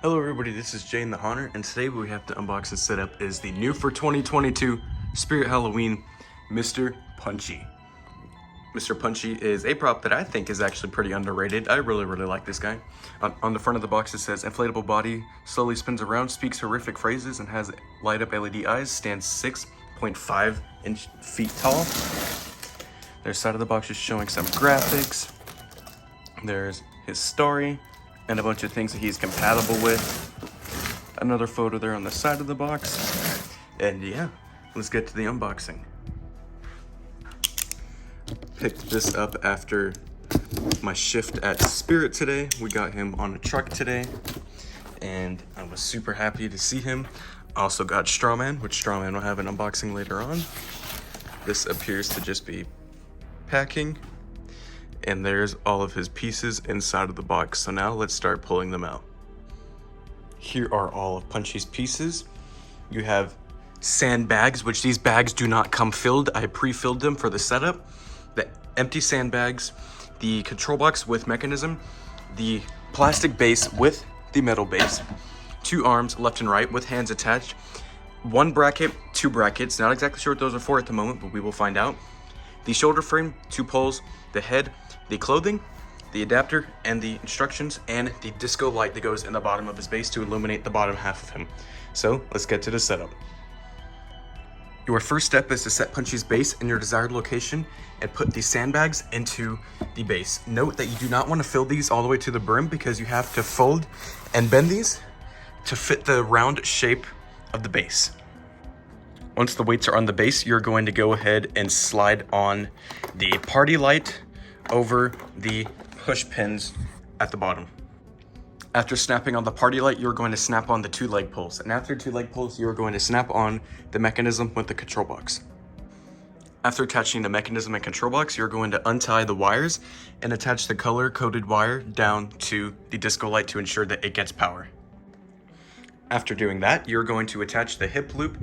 Hello everybody, this is Jane the Haunter, and today what we have to unbox and set up is the new for 2022 Spirit Halloween, Mr. Punchy. Mr. Punchy is a prop that I think is actually pretty underrated. I really like this guy. On the front of the box it says, inflatable body, slowly spins around, speaks horrific phrases, and has light up LED eyes, stands 6.5 feet tall. Their side of the box is showing some graphics. There's his story and a bunch of things that he's compatible with. Another photo there on the side of the box. And yeah, let's get to the unboxing. Picked this up after my shift at Spirit today. We got him on a truck today, and I was super happy to see him. I also got Strawman, which Strawman will have an unboxing later on. This appears to just be packing, and there's all of his pieces inside of the box. So now let's start pulling them out. Here are all of Punchy's pieces. You have sandbags, which these bags do not come filled. I pre-filled them for the setup. The empty sandbags, the control box with mechanism, the plastic base with the metal base, two arms left and right with hands attached, one bracket, two brackets. Not exactly sure what those are for at the moment, but we will find out. The shoulder frame, two poles, the head, the clothing, the adapter, and the instructions, and the disco light that goes in the bottom of his base to illuminate the bottom half of him. So let's get to the setup. Your first step is to set Punchy's base in your desired location and put these sandbags into the base. Note that you do not want to fill these all the way to the brim because you have to fold and bend these to fit the round shape of the base. Once the weights are on the base, you're going to go ahead and slide on the party light over the push pins at the bottom. After snapping on the party light, you're going to snap on the two leg poles. And after two leg poles, you're going to snap on the mechanism with the control box. After attaching the mechanism and control box, you're going to untie the wires and attach the color-coded wire down to the disco light to ensure that it gets power. After doing that, you're going to attach the hip loop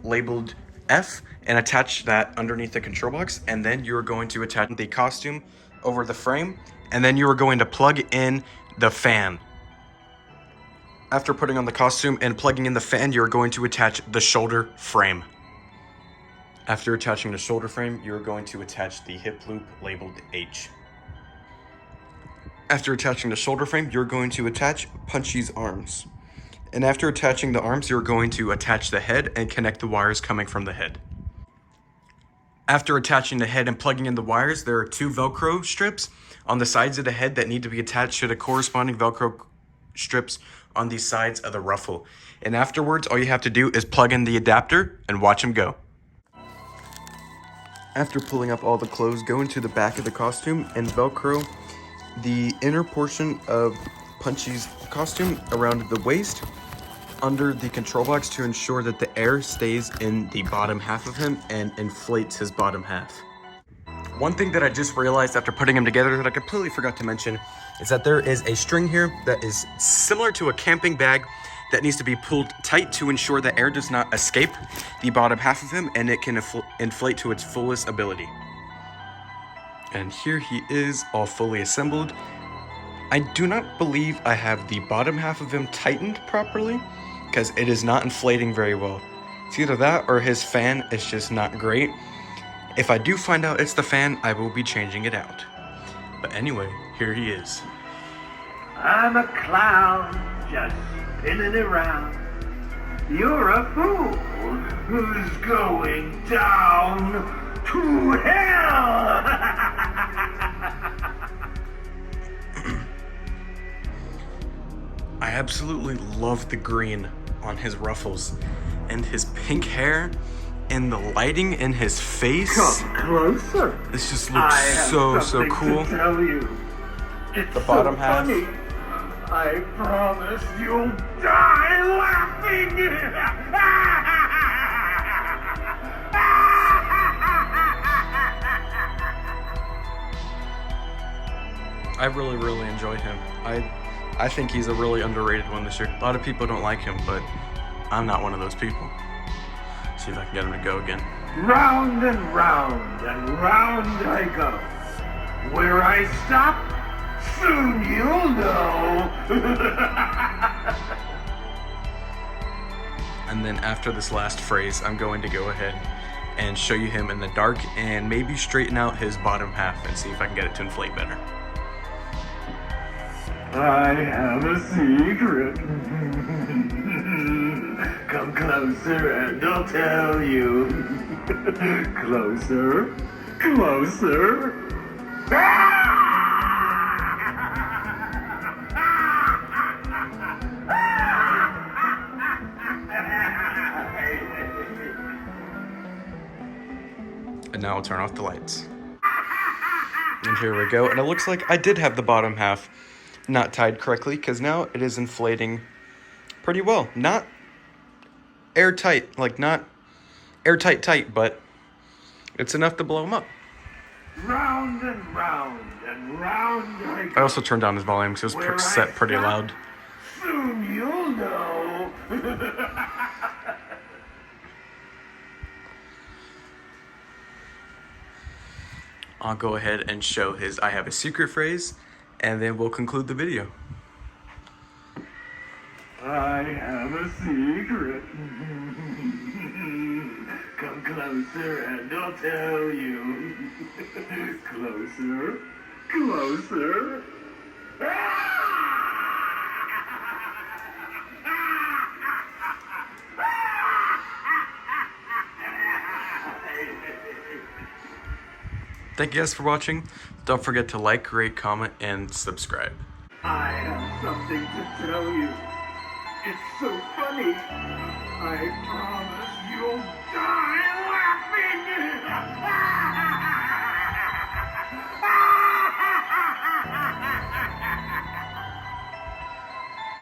labeled F and attach that underneath the control box, and then you're going to attach the costume over the frame, and then you are going to plug in the fan. After putting on the costume and plugging in the fan, you're going to attach the shoulder frame. After attaching the shoulder frame, you're going to attach the hip loop labeled H. After attaching the shoulder frame, you're going to attach Punchy's arms. And after attaching the arms, you're going to attach the head and connect the wires coming from the head. After attaching the head and plugging in the wires, there are two Velcro strips on the sides of the head that need to be attached to the corresponding Velcro strips on the sides of the ruffle. And afterwards, all you have to do is plug in the adapter and watch him go. After pulling up all the clothes, go into the back of the costume and Velcro the inner portion of Punchy's costume around the waist under the control box to ensure that the air stays in the bottom half of him and inflates his bottom half. One thing that I just realized after putting them together that I completely forgot to mention is that there is a string here that is similar to a camping bag that needs to be pulled tight to ensure that air does not escape the bottom half of him and it can inflate to its fullest ability. And here he is, all fully assembled. I do not believe I have the bottom half of him tightened properly because it is not inflating very well. It's either that or his fan is just not great. If I do find out it's the fan, I will be changing it out. But anyway, here he is. I'm a clown just spinning around. You're a fool who's going down to hell. I absolutely love the green on his ruffles and his pink hair and the lighting in his face. Come closer. This just looks so cool. To tell you. It's The bottom so half. funny. I promise you'll die laughing. I really enjoy him. I think he's a really underrated one this year. A lot of people don't like him, but I'm not one of those people. See if I can get him to go again. Round and round and round I go. Where I stop, soon you'll know. And then after this last phrase, I'm going to go ahead and show you him in the dark and maybe straighten out his bottom half and see if I can get it to inflate better. I have a secret. Come closer and I'll tell you. Closer, closer. And now I'll turn off the lights. And here we go. And it looks like I did have the bottom half not tied correctly, because now it is inflating pretty well. Not airtight, like not airtight tight, but it's enough to blow him up. Round and round and round I go. I also turned down his volume because it Where was I set pretty stop, loud. Soon you'll know. I'll go ahead and show his I have a secret phrase, and then we'll conclude the video. I have a secret. Come closer and I'll tell you. Closer, closer. Thank you guys for watching. Don't forget to like, rate, comment, and subscribe. I have something to tell you. It's so funny. I promise you'll die laughing.